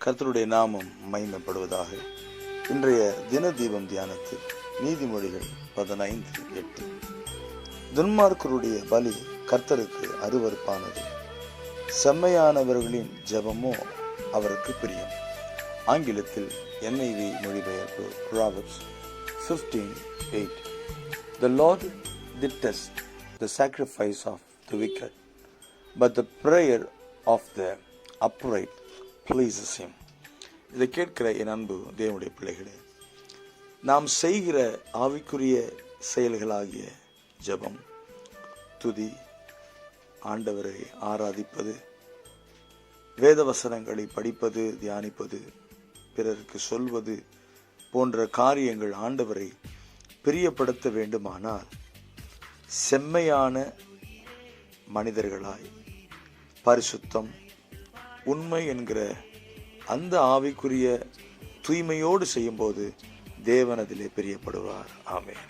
கர்த்தருடைய நாமம் மகிமைப்படுவதாக. இன்றைய தின தீபம் தியானத்தில் நீதிமொழிகள் 15:8. துன்மார்க்கருடைய பலி கர்த்தருக்கு அருவருப்பானது, செம்மையானவர்களின் ஜெபமோ அவருக்கு பிரியம். ஆங்கிலத்தில் NIV மொழிபெயர்ப்பு Proverbs 15:8. The Lord detests the sacrifice of the wicked, but the prayer of the upright pleases him. இதை கேட்கிற என் அன்பு தேவனுடைய பிள்ளைகளே, நாம் செய்கிற ஆவிக்குரிய செயல்களாகிய ஜெபம், துதி, ஆண்டவரை ஆராதிப்பது, வேத வசனங்களை படிப்பது, தியானிப்பது, பிறருக்கு சொல்வது போன்ற காரியங்கள் ஆண்டவரை பிரியப்படுத்த வேண்டுமானால் செம்மையான மனிதர்களாய் பரிசுத்தம், உண்மை என்கிற அந்த ஆவிக்குரிய தூய்மையோடு செய்யும்போது தேவன் அதிலே பிரியப்படுவார். ஆமென்.